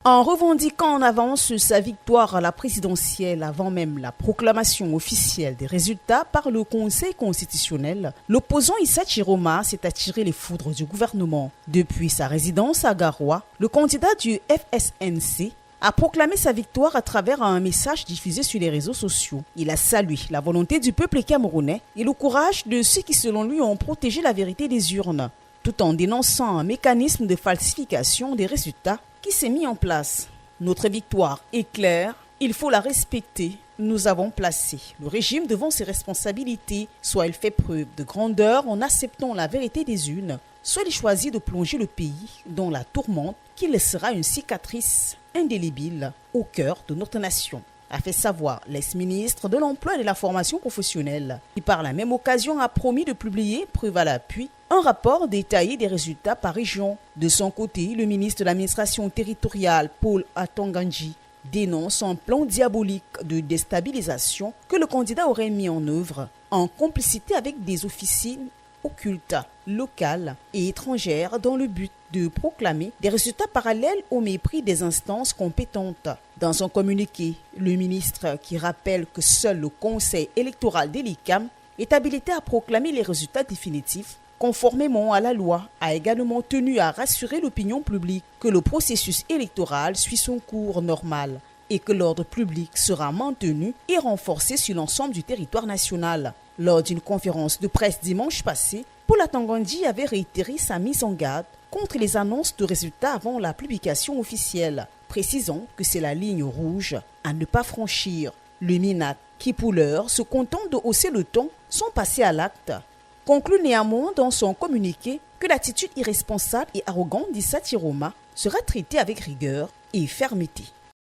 En revendiquant en avance sa victoire à la présidentielle avant même la proclamation officielle des résultats par le Conseil constitutionnel, l'opposant Issa Chiroma s'est attiré les foudres du gouvernement. Depuis sa résidence à Garoua, le candidat du FSNC a proclamé sa victoire à travers un message diffusé sur les réseaux sociaux. Il a salué la volonté du peuple camerounais et le courage de ceux qui, selon lui, ont protégé la vérité des urnes, tout en dénonçant un mécanisme de falsification des résultats qui s'est mis en place. Notre victoire est claire, il faut la respecter. Nous avons placé le régime devant ses responsabilités. Soit il fait preuve de grandeur en acceptant la vérité des urnes, soit il choisit de plonger le pays dans la tourmente qui laissera une cicatrice indélébile au cœur de notre nation, a fait savoir l'ex-ministre de l'Emploi et de la Formation professionnelle, qui par la même occasion a promis de publier, preuve à l'appui, un rapport détaillé des résultats par région. De son côté, le ministre de l'Administration territoriale, Paul Atangandji, dénonce un plan diabolique de déstabilisation que le candidat aurait mis en œuvre en complicité avec des officines occultes, locales et étrangères dans le but de proclamer des résultats parallèles au mépris des instances compétentes. Dans son communiqué, le ministre, qui rappelle que seul le Conseil électoral de l'ICAM est habilité à proclamer les résultats définitifs, conformément à la loi, a également tenu à rassurer l'opinion publique que le processus électoral suit son cours normal et que l'ordre public sera maintenu et renforcé sur l'ensemble du territoire national. Lors d'une conférence de presse dimanche passé, Paul Atangandji avait réitéré sa mise en garde contre les annonces de résultats avant la publication officielle, précisant que c'est la ligne rouge à ne pas franchir. Le MINAT, qui pour l'heure se contente de hausser le ton, sont passés à l'acte, conclut néanmoins dans son communiqué que l'attitude irresponsable et arrogante d'Issa Chiroma sera traitée avec rigueur et fermeté.